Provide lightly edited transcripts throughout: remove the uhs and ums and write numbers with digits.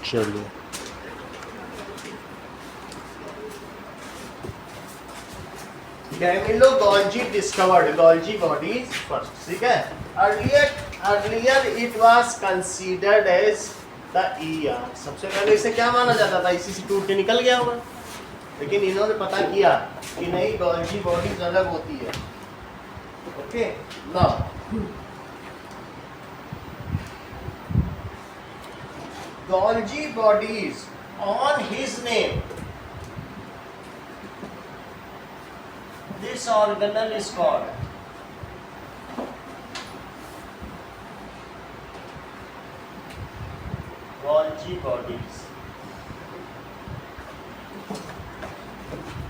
चलिए Camillo Golgi discovered Golgi bodies first, ठीक है। Earlier it was considered as the ER, सबसे पहले इसे क्या माना जाता था, इसी से टूट के निकल गया होगा, लेकिन इन्होंने पता किया कि नहीं, गोल्जी बॉडीज अलग होती है। Okay, now Golgi bodies on his name, this organelle is called Golgi bodies।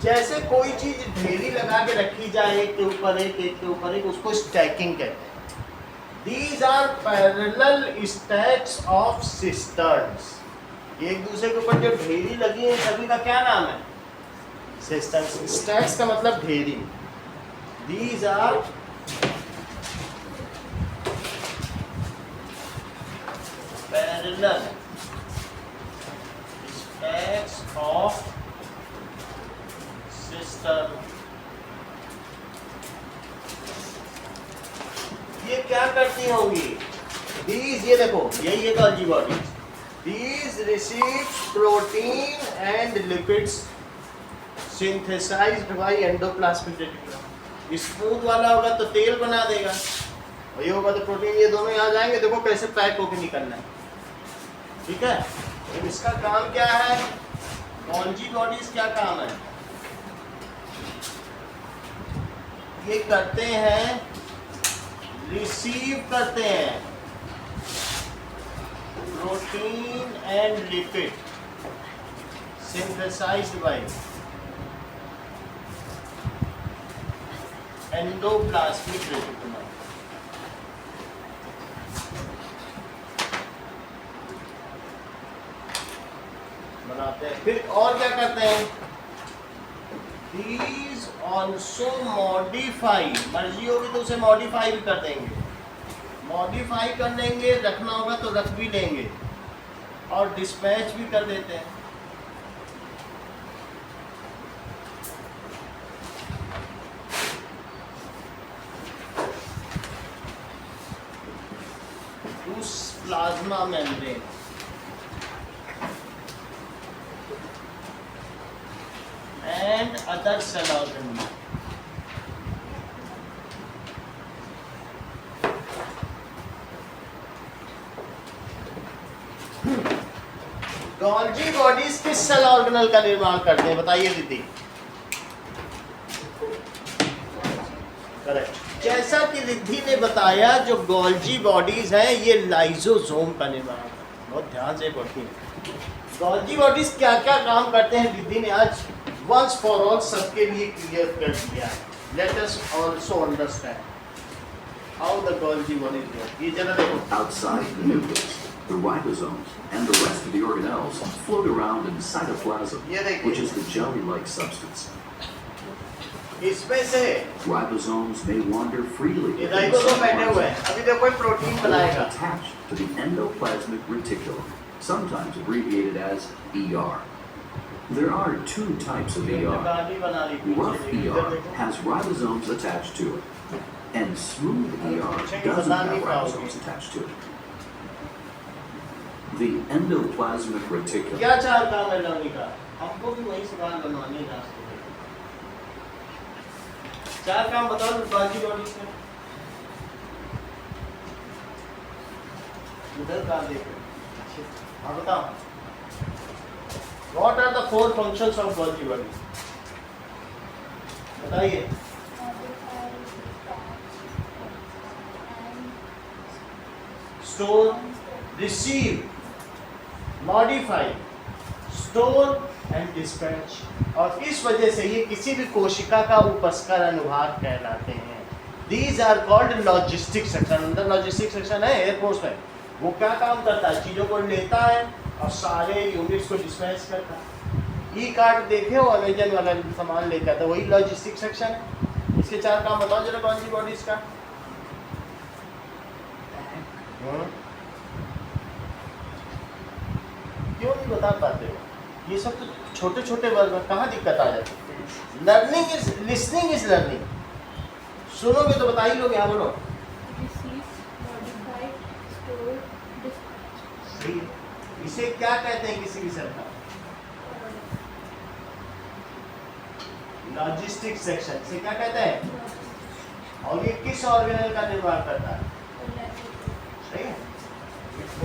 जैसे कोई चीज ढेरी लगा के रखी जाए एक के ऊपर एक, एक के ऊपर एक, उसको स्टैकिंग कहते हैं। These are parallel stacks of cisterns। एक दूसरे के ऊपर जो ढेरी लगी है सभी का क्या नाम है, सिस्टर्स। स्टैक्स का मतलब ढेरी। These are parallel stacks of cistern। ये क्या करती होंगी, These, ये देखो यही है Golgi bodies. These receive protein and lipids synthesized by endoplasmic reticulum। Smooth वाला होगा तो तेल बना देगा, और ये होगा तो प्रोटीन, ये दोनों यहाँ जाएंगे, देखो कैसे पैक होके निकलना है, ठीक है। तो इसका काम क्या है, गोल्जी बॉडीज क्या काम है, ये करते हैं, रिसीव करते हैं protein and lipid synthesized by endoplasmic reticulum. बनाते हैं, फिर और क्या करते हैं, These also modify, मर्जी होगी तो उसे मॉडिफाई भी कर देंगे, मॉडिफाई कर देंगे, रखना होगा तो रख भी लेंगे, और डिस्पैच भी कर देते हैं। Plasma membrane and other cell organ. Golgi bodies किस सेल ऑर्गेनल का निर्माण करते हैं, बताइए दीदी। करेक्ट, जैसा कि रिद्धि ने बताया, जो गोल्जी बॉडीज हैं ये लाइजोसोम का निर्माण करते हैं। बहुत ध्यान से पढ़ती हैं, गोल्जी बॉडीज क्या क्या काम करते हैं, रिद्धि ने आज वंस फॉर ऑल सबके लिए क्लियर कर दिया है। Let us also understand how the Golgi bodies work. ये जरा देखो, Outside the nucleus, the ribosomes and the rest of the organelles float around in cytoplasm, which is the jelly-like substance. इसमें से Ribosomes may wander freely ये within ribosome बैठे हुए cytoplasm, हैं, अभी देखो कोई प्रोटीन बनाएगा, attached to the endoplasmic reticulum, sometimes abbreviated as ER. There are two types of ER. Rough ER has ribosomes attached to it, and smooth ER doesn't have ribosomes attached to it. The endoplasmic reticulum. क्या चार काम है लवनी का, हमको भी वही सवाल बनवाने हैं रास्ते में। चार काम बताओ गोल्जी बॉडीज के, उधर का देखो, हाँ बताओ, What are the four functions of Golgi body? बताइए। Store, receive, modify, store and dispatch। और इस वजह से ये किसी भी कोशिका का उपस्कर अनुभाग कहलाते हैं। These are called logistic section। अंदर logistic section है एयरफोर्स में, वो क्या काम करता है, चीजों को लेता है और सारे यूनिट्स को डिस्पैच करता है। ई कार्ड देखे हो, अमेजन वाला सामान लेकर आता है, वही लॉजिस्टिक सेक्शन है। इसके चार काम बताओ जरा गोल्जी बॉडीज का। क्यों नहीं बता पाते हो? ये सब तो छोटे छोटे वर्ग में कहाँ दिक्कत आ जाती है? Learning is listening is learning. सुनोगे तो बता ही लोगे। यहाँ बोलो। इसे क्या कहते हैं किसी भी शब्द का? लॉजिस्टिक सेक्शन से क्या कहते हैं? और ये किस ऑर्गेनल का निर्माण करता है? सही है।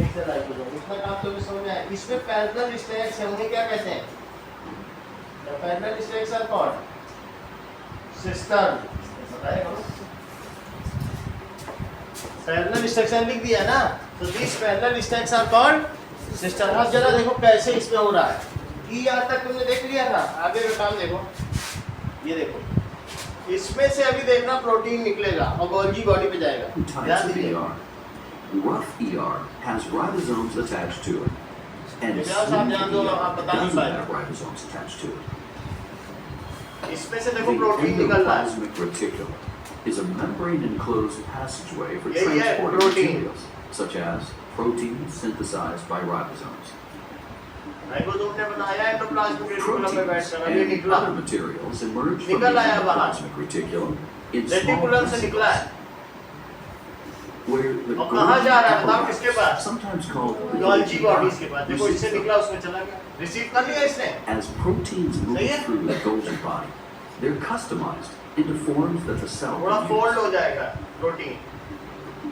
इतना काम तो भी समझ आया। इसमें पैरेलल स्टैक्स है, उन्हें क्या कहते हैं? The parallel stacks are called system. बताएगा पैरेलल स्ट्रक्चर लिख दिया ना, तो this parallel stacks are called system. अब जरा देखो कैसे इसमें हो रहा है। ई यहाँ तक तुमने देख लिया था, आगे का काम देखो। ये देखो, इसमें से अभी देखना प्रोटीन निकलेगा और गोल्गी बॉडी पे जाएगा। ध्यान दीजिए। Rough ER has ribosomes attached to it, and smooth ER doesn't have ribosomes attached to it. इसमें से देखो The प्रोटीन निकल रहा है। endoplasmic reticulum is a membrane-enclosed passageway for यही है transporting protein. materials, such as proteins synthesized by ribosomes. Ribosome ने बनाया एंडोप्लाज्मिक रेटिकुलम में Proteins बैठकर, अभी and निकला। other materials emerge from the निकल आया बाहर। endoplasmic reticulum in small reticulum से निकला vesicles, है। where the अब कहाँ जा रहा है? बताओ Golgi किसके पास? apparatus, sometimes called the Golgi Golgi bodies के पास। body, देखो इससे receives निकला, them. उसमें चला गया। रिसीव कर लिया इसने। As proteins move सही है? through the Golgi body, they're customized into forms that the cell थोड़ा can फोल्ड use. हो जाएगा प्रोटीन।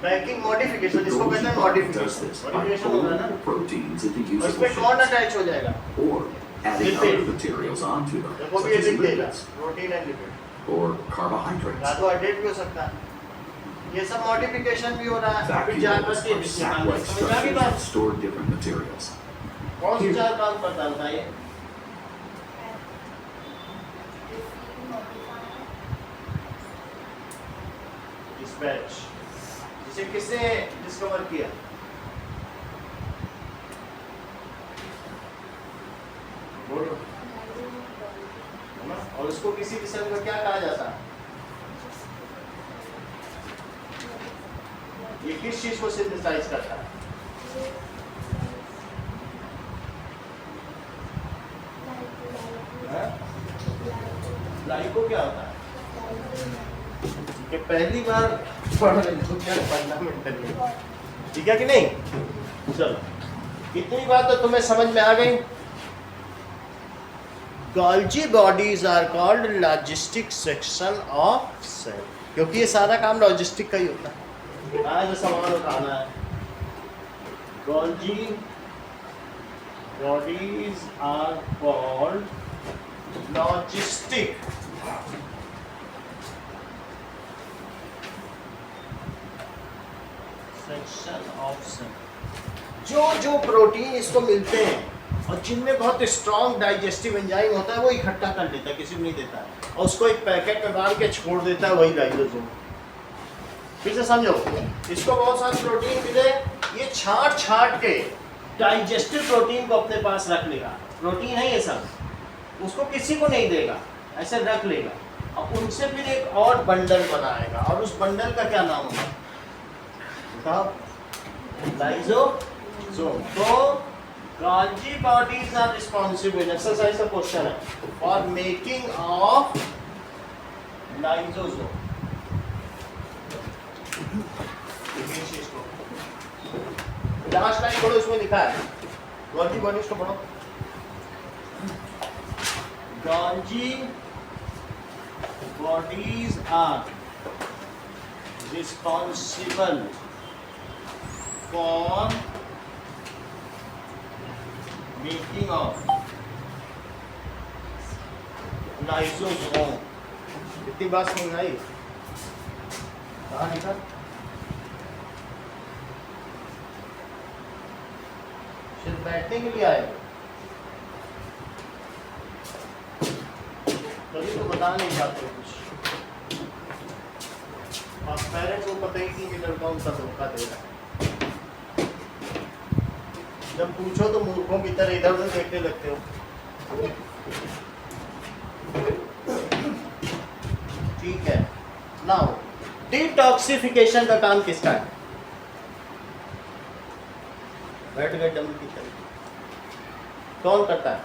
पैकिंग मॉडिफिकेशन, The इसको कहते Golgi हैं body does modification. this by modification होगा folding ना, the proteins into और usable इसमें कौन shapes, अटैच हो जाएगा? or adding Lipid. other materials onto them, देखो भी such ये as लिख देगा, lipids protein and lipid. or या carbohydrates. तो हाइड्रेट भी हो सकता है। ये सब मॉडिफिकेशन भी हो रहा है। अभी Vacuoles चार बज के are बीच में काम sac-like समझ में आ गई structures बात? that store different materials. कौन से चार काम करता है बताइए? डिस्पैच, जिसे किसने डिस्कवर किया? बोलो। है ना? और उसको किसी भी शब्द में क्या कहा जाता है? ये किस चीज को सिंथेसाइज करता है? लाइको क्या होता है? ठीक है, पहली बार पढ़ रहे हो क्या फंडामेंटल, ठीक है कि नहीं? चलो, इतनी बात तो तुम्हें समझ में आ गई। Golgi bodies are called logistic section of cell, क्योंकि ये सारा काम लॉजिस्टिक का ही होता है। आज सामान उठाना है। Golgi bodies are called logistic section of cell. जो जो प्रोटीन इसको मिलते हैं और जिनमें बहुत स्ट्रॉन्ग डाइजेस्टिव एंजाइम होता है, वो इकट्ठा कर लेता है, किसी को नहीं देता है, और उसको एक पैकेट में बांध के छोड़ देता है, वही लाइसोसोम। फिर से समझो, इसको बहुत सारे प्रोटीन मिले, ये छांट छांट के डाइजेस्टिव प्रोटीन को अपने पास रख लेगा। प्रोटीन है ये सब, उसको किसी को नहीं देगा, ऐसे रख लेगा, और उनसे फिर एक और बंडल बनाएगा, और उस बंडल का क्या नाम होगा बताओ? लाइसोसोम। तो Golgi bodies are responsible, exercise का क्वेश्चन है, for making of lysosome. Last line पढ़ो, उसमें लिखा है गोल्जी बॉडीज को पढ़ो। Golgi bodies are responsible for making of lysosome. इतनी बात समझ आई? कहाँ लिखा? सिर्फ बैठने के लिए आए, कभी तो बता नहीं पाते कुछ, और पेरेंट्स को पता ही नहीं कि लड़का उनका धोखा दे रहा है। जब पूछो तो मूर्खों की तरह इधर उधर देखने लगते हो। ठीक है, नाउ डिटॉक्सिफिकेशन का काम किसका है? बैठ गए डम्बल की तरह। कौन करता है?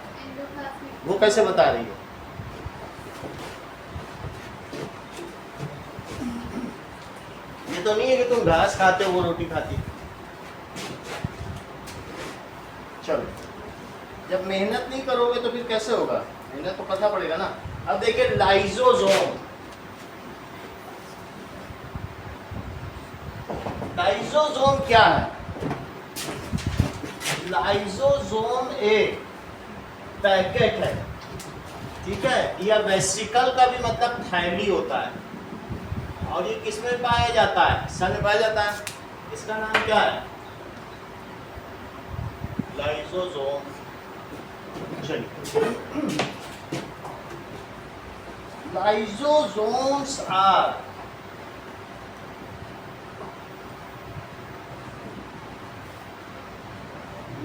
वो कैसे बता रही है? ये तो नहीं है कि तुम घास खाते हो वो रोटी खाती है। चलो, जब मेहनत नहीं करोगे तो फिर कैसे होगा? मेहनत तो करना पड़ेगा ना। अब देखिए लाइजोसोम, लाइजोसोम क्या है? लाइजोसोम एक पैकेट है, ठीक है, या वेसिकल का भी मतलब थैली होता है, और ये किसमें पाया जाता है? सन में पाया जाता है। इसका नाम क्या है? लाइजोसोम। चलिए, लाइजोसोम्स आर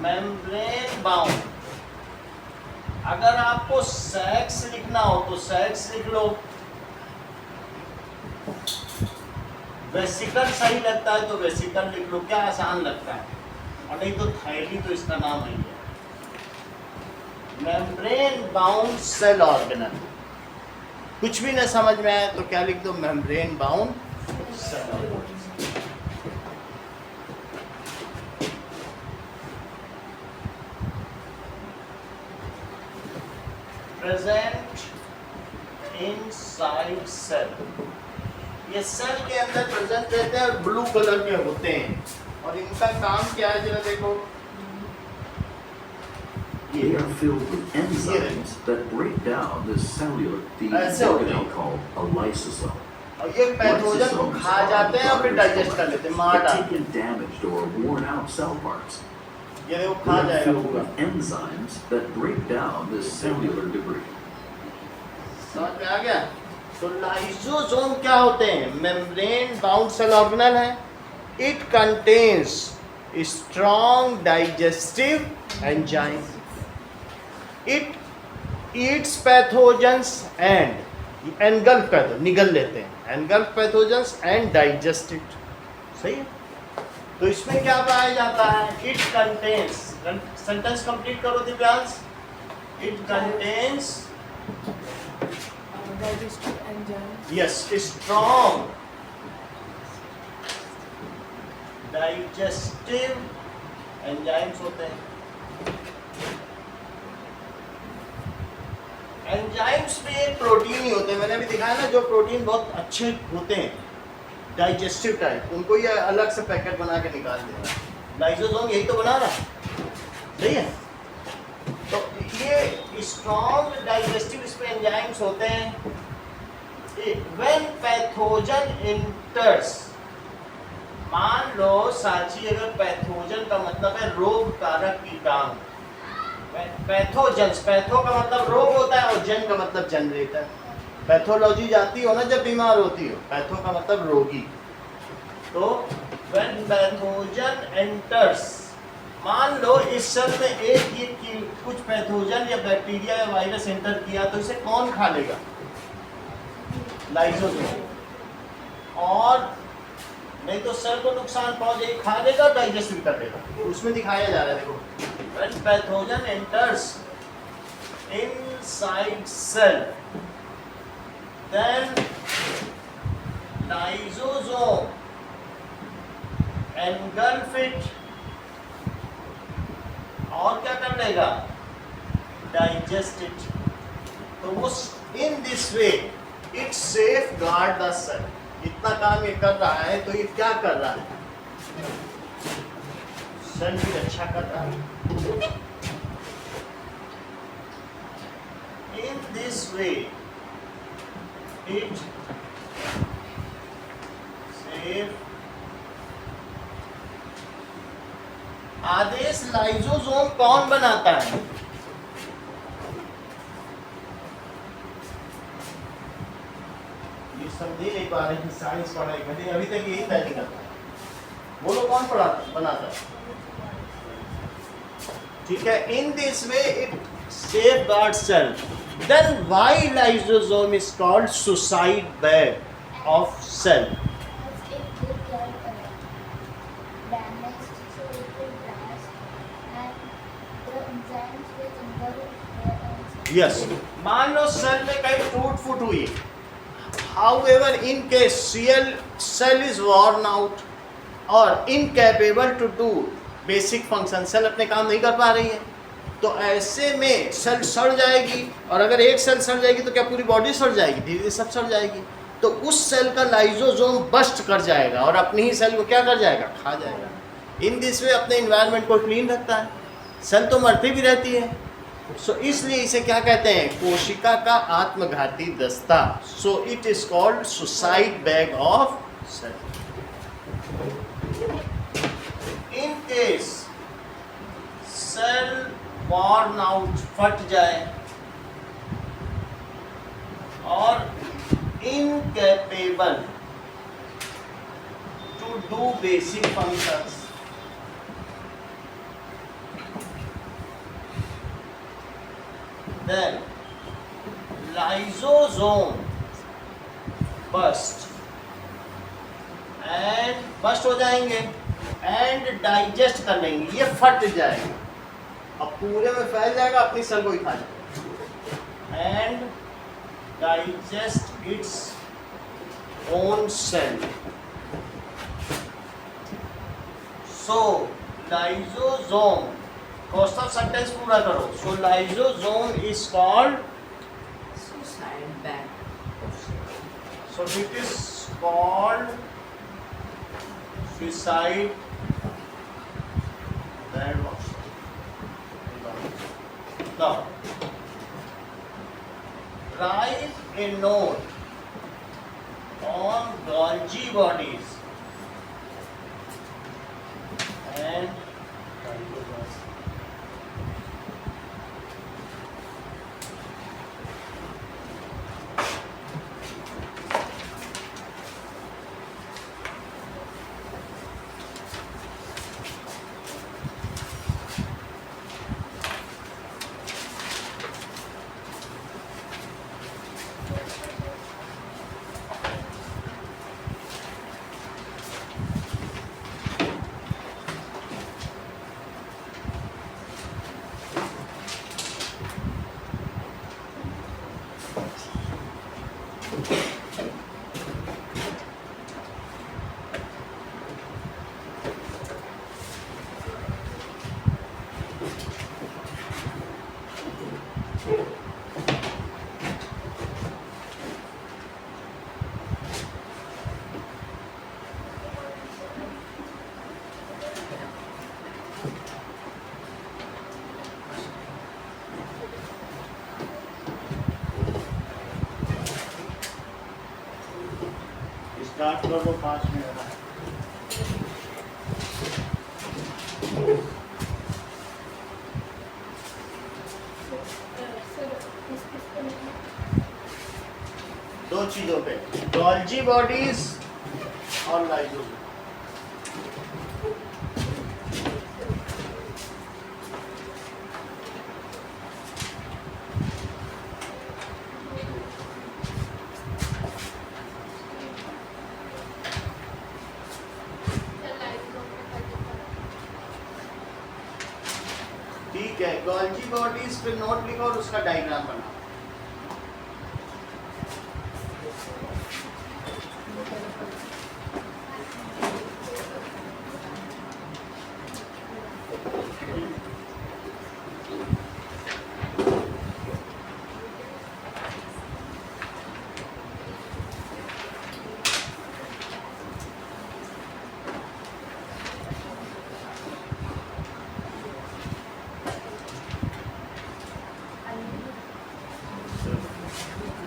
मेम्ब्रेन बाउंड। अगर आपको सेक्स लिखना हो तो सेक्स लिख लो, वेसिकल सही लगता है तो वेसिकल लिख लो, क्या आसान लगता है, और नहीं तो थैली, तो इसका नाम है मेम्ब्रेन बाउंड सेल ऑर्गेनल। कुछ भी न समझ में आए तो क्या लिख दो? Membrane bound cell organelle. Present inside cell, ये सेल के अंदर प्रेजेंट रहते हैं और ब्लू कलर के होते हैं, और इनका काम क्या है? जरा देखो, They are filled with enzymes that break down the organelle called a lysosome. और ये पैथोजन को खा जाते हैं और फिर डाइजेस्ट कर लेते हैं, मार They डालते take in damaged or worn out cell parts. हैं। ये देखो They खा are जाएगा filled पूरा। with enzymes that break down this cellular debris. समझ में आ गया? तो लाइसोसोम क्या होते हैं? मेम्ब्रेन बाउंड सेल ऑर्गेनल है। It contains strong digestive enzyme. It eats pathogens and engulf कर दो, निगल लेते हैं, engulf pathogens and digest it. सही है? तो इसमें क्या पाया जाता है? इट कंटेन्स, सेंटेंस कंप्लीट करो Divyansh. It contains digestive enzyme. yes strong digestive enzymes होते हैं। एंजाइम्स भी एक प्रोटीन ही होते हैं, मैंने अभी दिखाया ना, जो प्रोटीन बहुत अच्छे होते हैं डाइजेस्टिव टाइप, उनको ये अलग से पैकेट बना के निकाल देना। लाइसोसोम यही तो बना रहा, सही है? तो ये स्ट्रॉन्ग डाइजेस्टिव इसमें एंजाइम्स होते हैं। व्हेन पैथोजन इंटर्स, मान लो साची, अगर पैथोजन का मतलब है रोग कारक कीटाणु, पैथोजेंस, पैथो का मतलब रोग होता है और जन का मतलब जनरेटर। पैथोलॉजी जाती हो ना जब बीमार होती हो, पैथो का मतलब रोगी। तो व्हेन पैथोजन एंटर्स, मान लो इस सेल में एक ये की कुछ पैथोजन या बैक्टीरिया या वायरस एंटर किया, तो इसे कौन खा लेगा? लाइसोसोम। और नहीं तो सेल को नुकसान पहुंचे, खा लेगा, डाइजेस्ट भी कर लेगा। उसमें दिखाया जा रहा है, देखो, when pathogen enters inside cell, then lysosome engulf it, और क्या कर लेगा? Digest it. तो वो in this way it safeguard the cell. इतना काम ये कर रहा है, तो ये क्या कर रहा है? सेल की रक्षा कर रहा है। In this way, it safe। आदेश लाइसोसोम कौन बनाता है? ये समझे नहीं पा रहे कि साइंस पढ़ाई मैंने अभी तक यही तय नहीं करता। बोलो कौन बनाता है? ठीक है, इन this way it safeguard cell. Then why lysosome is called suicide bag of cell? As it will get damaged, so it will blast, and the enzymes which yes, मान लो सेल में कहीं टूट फूट हुई, however in case cell is worn out और incapable to do basic function, cell अपने काम नहीं कर पा रही है, तो ऐसे में सेल सड़ जाएगी, और अगर एक सेल सड़ जाएगी तो क्या पूरी बॉडी सड़ जाएगी? धीरे धीरे सब सड़ जाएगी। तो उस सेल का लाइजोसोम बस्ट कर जाएगा और अपनी ही सेल को क्या कर जाएगा? खा जाएगा। इन दिस वे अपने इन्वायरमेंट को क्लीन रखता है। सेल तो मरती भी रहती है, सो इसलिए इसे क्या कहते हैं? कोशिका का आत्मघाती दस्ता। So it is called suicide bag of cell. In case cell worn out, फट जाए और incapable to do basic functions, then lysosome burst and burst हो जाएंगे एंड डाइजेस्ट कर लेंगे, ये फट जाएगा, अब पूरे में फैल जाएगा, अपनी सेल को ही खा जाएगा and digest its own cell. So lysosome, first of sentence पूरा करो। So lysosome is called Suicide bag. So it is called suicide bag of cell. Now, write a note on Golgi bodies and start कर दो 5 minute. दो चीजों पे, Golgi bodies और lysosome. ठीक है, गोल्जी बॉडीज पे नोट लिखो और उसका डायग्राम बनाओ।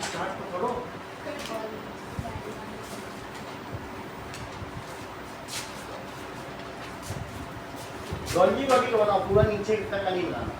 स्टार्ट तो करो। गोल्जी बॉडी को बनाओ, पूरा नीचे तक का नहीं बनाना।